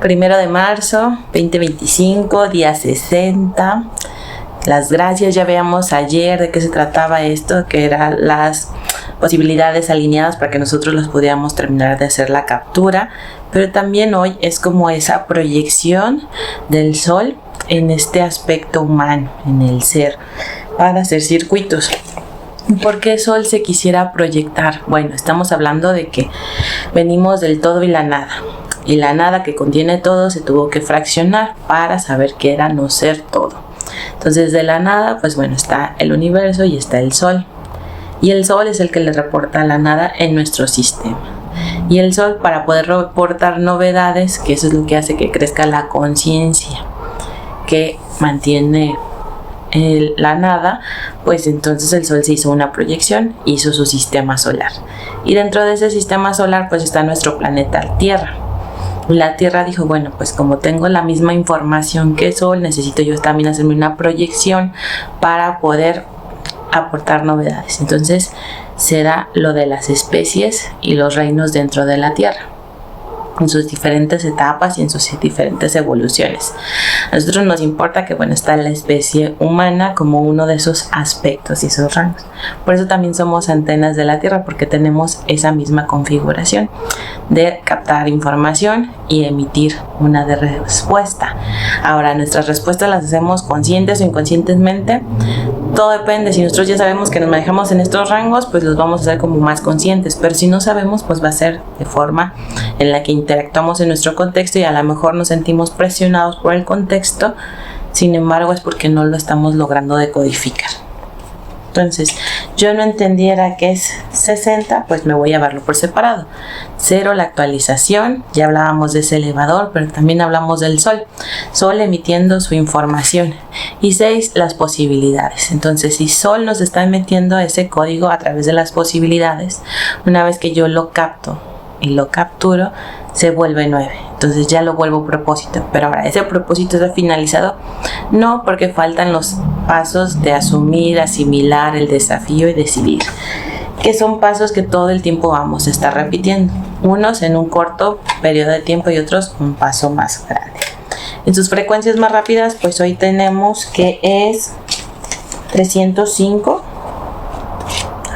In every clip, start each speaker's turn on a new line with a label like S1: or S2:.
S1: 1 de marzo 2025, día 60. Las gracias, ya veamos ayer de qué se trataba esto, que eran las posibilidades alineadas para que nosotros las pudiéramos terminar de hacer la captura, pero también hoy es como esa proyección del sol en este aspecto humano, en el ser, para hacer circuitos. ¿Por qué sol se quisiera proyectar? Bueno, estamos hablando de que venimos del todo y la nada. Y la nada que contiene todo se tuvo que fraccionar para saber qué era no ser todo. Entonces de la nada, pues bueno, está el universo y está el sol. Y el sol es el que le reporta a la nada en nuestro sistema. Y el sol, para poder reportar novedades, que eso es lo que hace que crezca la conciencia, que mantiene la nada, pues entonces el sol se hizo una proyección, hizo su sistema solar. Y dentro de ese sistema solar pues está nuestro planeta Tierra. La Tierra dijo, bueno, pues como tengo la misma información que el sol, necesito yo también hacerme una proyección para poder aportar novedades. Entonces se da lo de las especies y los reinos dentro de la Tierra, en sus diferentes etapas y en sus diferentes evoluciones. A nosotros nos importa que, bueno, está la especie humana como uno de esos aspectos y esos rangos. Por eso también somos antenas de la Tierra, porque tenemos esa misma configuración de captar información y emitir una de respuesta. Ahora, nuestras respuestas las hacemos conscientes o inconscientemente. Todo depende. Si nosotros ya sabemos que nos manejamos en estos rangos, pues los vamos a hacer como más conscientes. Pero si no sabemos, pues va a ser de forma en la que interactuamos en nuestro contexto y a lo mejor nos sentimos presionados por el contexto. Sin embargo, es porque no lo estamos logrando decodificar. Entonces, yo no entendiera que es 60, pues me voy a verlo por separado. 0, la actualización, ya hablábamos de ese elevador, pero también hablamos del sol. Sol emitiendo su información. Y 6, las posibilidades. Entonces, si sol nos está metiendo ese código a través de las posibilidades, una vez que yo lo capto y lo capturo, se vuelve 9. Entonces ya lo vuelvo propósito. Pero ahora, ¿ese propósito está finalizado? No, porque faltan los pasos de asumir, asimilar el desafío y decidir, que son pasos que todo el tiempo vamos a estar repitiendo, unos en un corto periodo de tiempo y otros un paso más grande. En sus frecuencias más rápidas, pues hoy tenemos que es 305.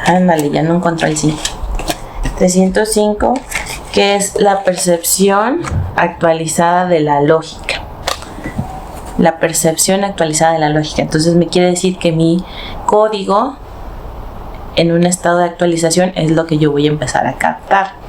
S1: Ándale, ya no encontré el 5. 305, que es la percepción actualizada de la lógica. La percepción actualizada de la lógica. Entonces me quiere decir que mi código en un estado de actualización es lo que yo voy a empezar a captar.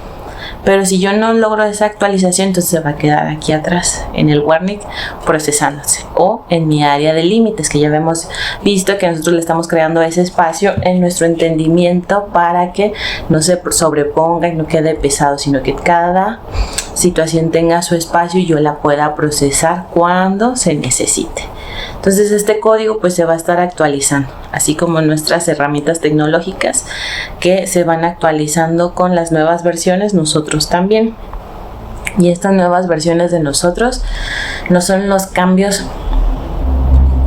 S1: Pero si yo no logro esa actualización, entonces se va a quedar aquí atrás en el warning procesándose, o en mi área de límites, que ya hemos visto que nosotros le estamos creando ese espacio en nuestro entendimiento para que no se sobreponga y no quede pesado, sino que cada situación tenga su espacio y yo la pueda procesar cuando se necesite. Entonces este código pues se va a estar actualizando, así como nuestras herramientas tecnológicas que se van actualizando con las nuevas versiones, nosotros también. Y estas nuevas versiones de nosotros no son los cambios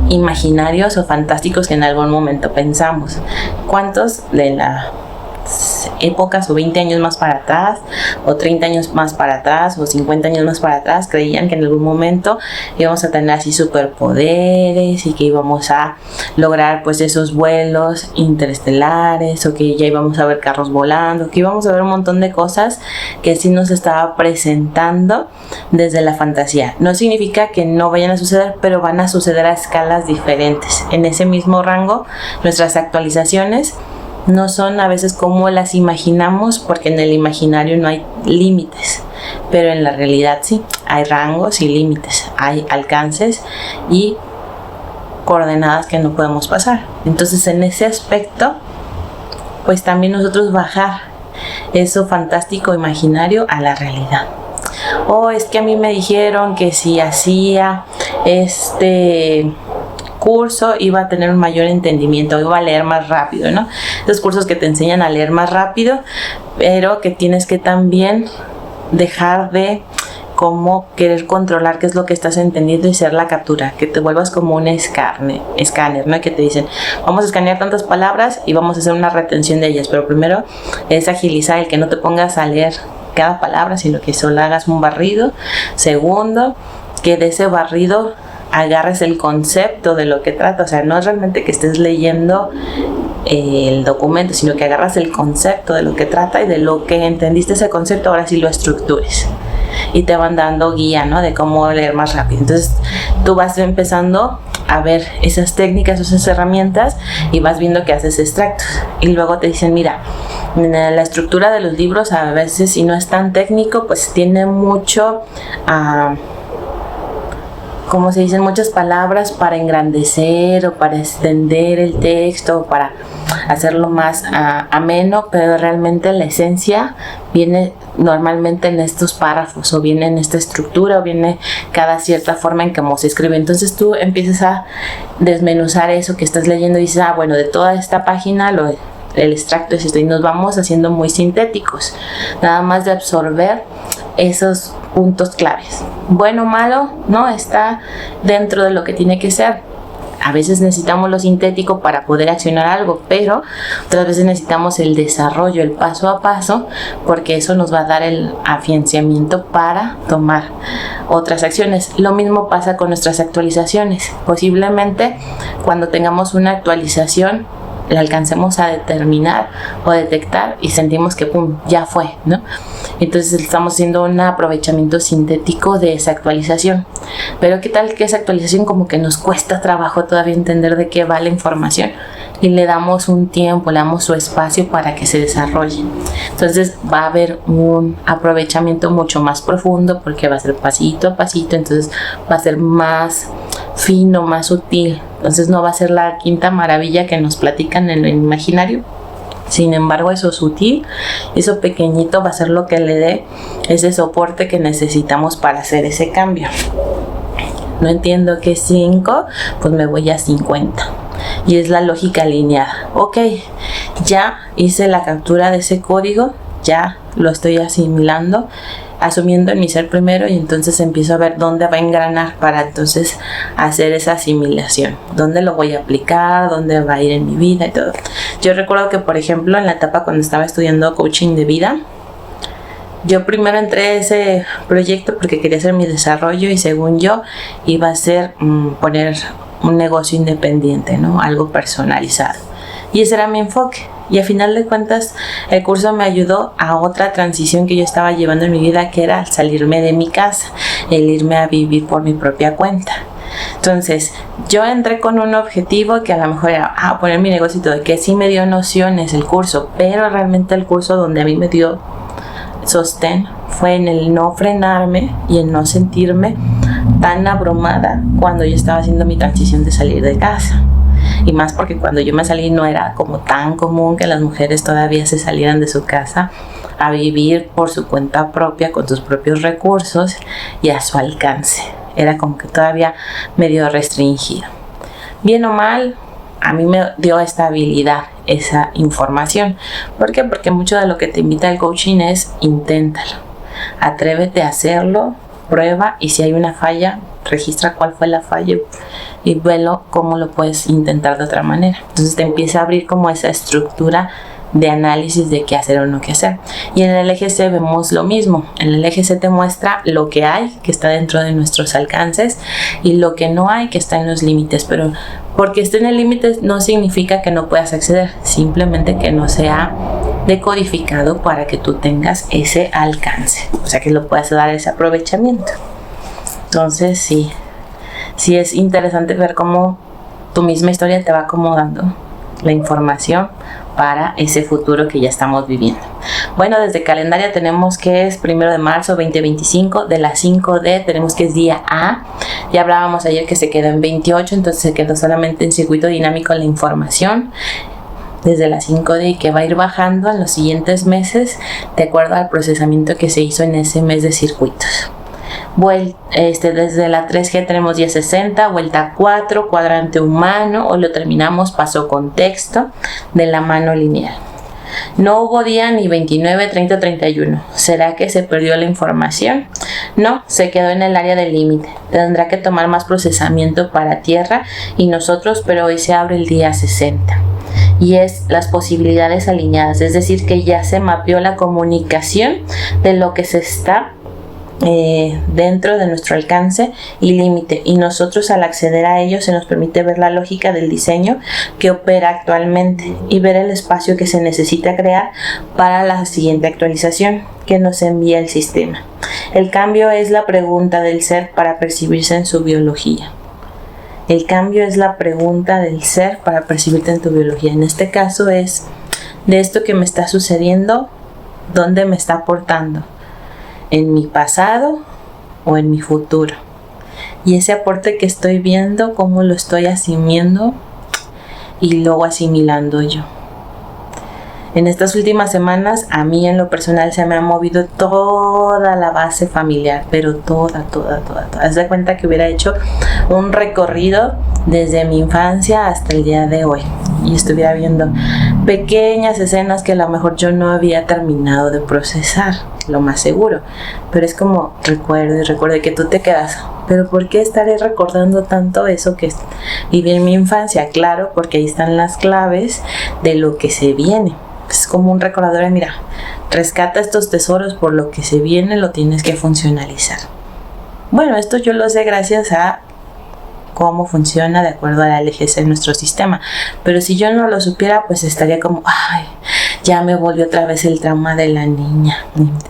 S1: imaginarios o fantásticos que en algún momento pensamos. ¿Cuántos de las épocas o 20 años más para atrás o 30 años más para atrás o 50 años más para atrás creían que en algún momento íbamos a tener así superpoderes y que íbamos a lograr pues esos vuelos interestelares, o que ya íbamos a ver carros volando, que íbamos a ver un montón de cosas que sí nos estaba presentando desde la fantasía? No significa que no vayan a suceder, pero van a suceder a escalas diferentes. En ese mismo rango, nuestras actualizaciones no son a veces como las imaginamos, porque en el imaginario no hay límites, pero en la realidad sí, hay rangos y límites, hay alcances y coordenadas que no podemos pasar. Entonces en ese aspecto, pues también nosotros bajar eso fantástico imaginario a la realidad. Es que a mí me dijeron que si hacía este curso iba a tener un mayor entendimiento, iba a leer más rápido, ¿no? Los cursos que te enseñan a leer más rápido, pero que tienes que también dejar de como querer controlar qué es lo que estás entendiendo y ser la captura, que te vuelvas como un escáner, ¿no? Que te dicen, vamos a escanear tantas palabras y vamos a hacer una retención de ellas, pero primero es agilizar el que no te pongas a leer cada palabra, sino que solo hagas un barrido. Segundo, que de ese barrido agarres el concepto de lo que trata, o sea, no es realmente que estés leyendo el documento, sino que agarras el concepto de lo que trata y de lo que entendiste ese concepto, ahora sí lo estructures y te van dando guía, ¿no? De cómo leer más rápido. Entonces tú vas empezando a ver esas técnicas, esas herramientas y vas viendo que haces extractos y luego te dicen, mira, la estructura de los libros a veces, si no es tan técnico, pues tiene mucho como se dicen, muchas palabras para engrandecer o para extender el texto o para hacerlo más ameno, pero realmente la esencia viene normalmente en estos párrafos o viene en esta estructura o viene cada cierta forma en cómo se escribe. Entonces tú empiezas a desmenuzar eso que estás leyendo y dices, bueno, de toda esta página el extracto es esto, y nos vamos haciendo muy sintéticos, nada más de absorber esos puntos claves. Bueno o malo, no está dentro de lo que tiene que ser. A veces necesitamos lo sintético para poder accionar algo, pero otras veces necesitamos el desarrollo, el paso a paso, porque eso nos va a dar el afianzamiento para tomar otras acciones. Lo mismo pasa con nuestras actualizaciones. Posiblemente cuando tengamos una actualización la alcancemos a determinar o detectar y sentimos que pum, ya fue, ¿no? Entonces estamos haciendo un aprovechamiento sintético de esa actualización. Pero qué tal que esa actualización como que nos cuesta trabajo todavía entender de qué va la información y le damos un tiempo, le damos su espacio para que se desarrolle. Entonces va a haber un aprovechamiento mucho más profundo porque va a ser pasito a pasito, entonces va a ser más fino, más sutil. Entonces no va a ser la quinta maravilla que nos platican en el imaginario. Sin embargo, eso sutil, eso pequeñito va a ser lo que le dé ese soporte que necesitamos para hacer ese cambio. No entiendo qué es 5, pues me voy a 50. Y es la lógica alineada. Ok, ya hice la captura de ese código, ya lo estoy asimilando, asumiendo en mi ser primero, y entonces empiezo a ver dónde va a engranar para entonces hacer esa asimilación, dónde lo voy a aplicar, dónde va a ir en mi vida y todo. Yo recuerdo que, por ejemplo, en la etapa cuando estaba estudiando coaching de vida, yo primero entré a ese proyecto porque quería hacer mi desarrollo y según yo iba a ser poner un negocio independiente, ¿no? Algo personalizado. Y ese era mi enfoque. Y a final de cuentas, el curso me ayudó a otra transición que yo estaba llevando en mi vida, que era salirme de mi casa, el irme a vivir por mi propia cuenta. Entonces, yo entré con un objetivo que a lo mejor era poner mi negocio y todo, que sí me dio nociones el curso, pero realmente el curso donde a mí me dio sostén fue en el no frenarme y en no sentirme tan abrumada cuando yo estaba haciendo mi transición de salir de casa. Y más porque cuando yo me salí no era como tan común que las mujeres todavía se salieran de su casa a vivir por su cuenta propia, con sus propios recursos y a su alcance. Era como que todavía medio restringido. Bien o mal, a mí me dio estabilidad esa información. ¿Por qué? Porque mucho de lo que te invita el coaching es inténtalo. Atrévete a hacerlo, prueba, y si hay una falla, registra cuál fue la falla y velo cómo lo puedes intentar de otra manera. Entonces te empieza a abrir como esa estructura de análisis de qué hacer o no qué hacer. Y en el eje C vemos lo mismo. En el eje C te muestra lo que hay, que está dentro de nuestros alcances, y lo que no hay, que está en los límites. Pero porque esté en el límite no significa que no puedas acceder, simplemente que no sea decodificado para que tú tengas ese alcance, o sea que lo puedas dar ese aprovechamiento. Entonces sí es interesante ver cómo tu misma historia te va acomodando la información para ese futuro que ya estamos viviendo. Bueno, desde calendario tenemos que es 1 de marzo 2025, de la 5D tenemos que es día A. Ya hablábamos ayer que se quedó en 28, entonces se quedó solamente en circuito dinámico la información desde la 5D, y que va a ir bajando en los siguientes meses de acuerdo al procesamiento que se hizo en ese mes de circuitos. Desde la 3G tenemos día 60, vuelta 4, cuadrante humano, o lo terminamos paso contexto de la mano lineal. No hubo día ni 29, 30, 31. ¿Será que se perdió la información? No, se quedó en el área del límite. Tendrá que tomar más procesamiento para tierra y nosotros, pero hoy se abre el día 60. y es las posibilidades alineadas, es decir, que ya se mapeó la comunicación de lo que se está dentro de nuestro alcance y límite, y nosotros al acceder a ello se nos permite ver la lógica del diseño que opera actualmente y ver el espacio que se necesita crear para la siguiente actualización que nos envía el sistema. El cambio es la pregunta del ser para percibirse en su biología. El cambio es la pregunta del ser para percibirte en tu biología. En este caso es de esto que me está sucediendo, ¿dónde me está aportando? ¿En mi pasado o en mi futuro? Y ese aporte que estoy viendo, ¿cómo lo estoy asimilando y luego asimilando yo? En estas últimas semanas, a mí en lo personal se me ha movido toda la base familiar, pero toda. Haz de cuenta que hubiera hecho un recorrido desde mi infancia hasta el día de hoy y estuviera viendo pequeñas escenas que a lo mejor yo no había terminado de procesar, lo más seguro, pero es como recuerdo que tú te quedas, pero ¿por qué estaré recordando tanto eso que viví en mi infancia? Claro, porque ahí están las claves de lo que se viene. Es como un recordador, mira, rescata estos tesoros, por lo que se viene lo tienes que funcionalizar. Bueno, esto yo lo sé gracias a cómo funciona de acuerdo a la LGC de nuestro sistema, pero si yo no lo supiera, pues estaría como, ay, ya me volvió otra vez el trauma de la niña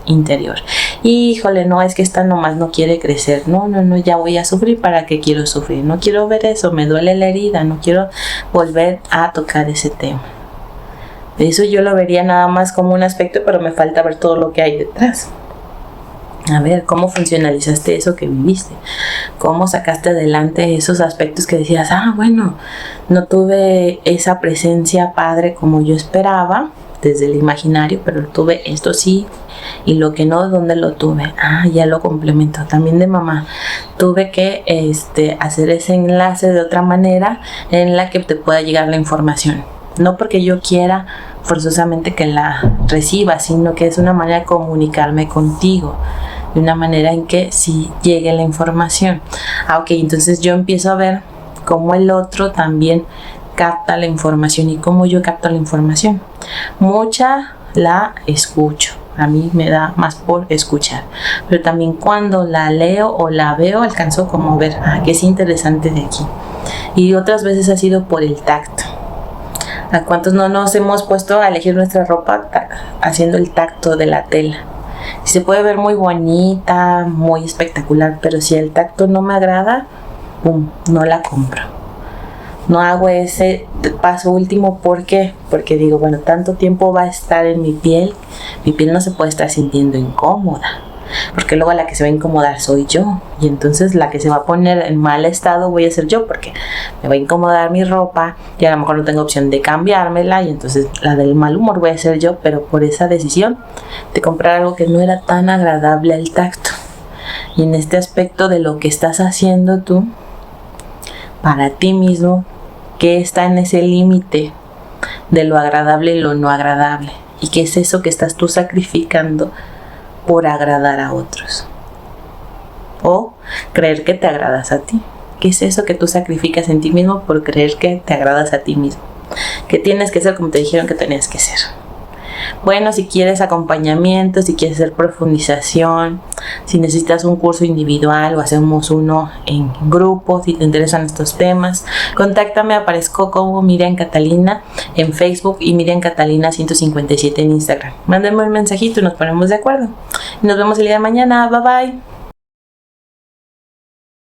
S1: interior. Híjole, no, es que esta nomás no quiere crecer, no, ya voy a sufrir, ¿para qué quiero sufrir? No quiero ver eso, me duele la herida, no quiero volver a tocar ese tema. Eso yo lo vería nada más como un aspecto, pero me falta ver todo lo que hay detrás. A ver, ¿cómo funcionalizaste eso que viviste? ¿Cómo sacaste adelante esos aspectos que decías, bueno, no tuve esa presencia padre como yo esperaba desde el imaginario, pero tuve esto sí, y lo que no, ¿dónde lo tuve? Ya lo complemento. También de mamá tuve que hacer ese enlace de otra manera en la que te pueda llegar la información. No porque yo quiera forzosamente que la reciba, sino que es una manera de comunicarme contigo, de una manera en que sí llegue la información. Ok, entonces yo empiezo a ver cómo el otro también capta la información y cómo yo capto la información. Mucha la escucho, a mí me da más por escuchar, pero también cuando la leo o la veo alcanzo como a ver, que es interesante de aquí. Y otras veces ha sido por el tacto. ¿A cuántos no nos hemos puesto a elegir nuestra ropa haciendo el tacto de la tela? Se puede ver muy bonita, muy espectacular, pero si el tacto no me agrada, no la compro. No hago ese paso último. ¿Por qué? Porque digo, bueno, tanto tiempo va a estar en mi piel no se puede estar sintiendo incómoda, porque luego la que se va a incomodar soy yo, y entonces la que se va a poner en mal estado voy a ser yo, porque me va a incomodar mi ropa y a lo mejor no tengo opción de cambiármela, y entonces la del mal humor voy a ser yo, pero por esa decisión de comprar algo que no era tan agradable al tacto. Y en este aspecto de lo que estás haciendo tú para ti mismo, ¿qué está en ese límite de lo agradable y lo no agradable? ¿Y qué es eso que estás tú sacrificando por agradar a otros? O creer que te agradas a ti. ¿Qué es eso que tú sacrificas en ti mismo por creer que te agradas a ti mismo? Que tienes que ser como te dijeron que tenías que ser. Bueno, si quieres acompañamiento, si quieres hacer profundización, si necesitas un curso individual o hacemos uno en grupo, si te interesan estos temas, contáctame. Aparezco como Miriam Catalina en Facebook y Miriam Catalina 157 en Instagram. Mándame un mensajito y nos ponemos de acuerdo. Nos vemos el día de mañana. Bye bye.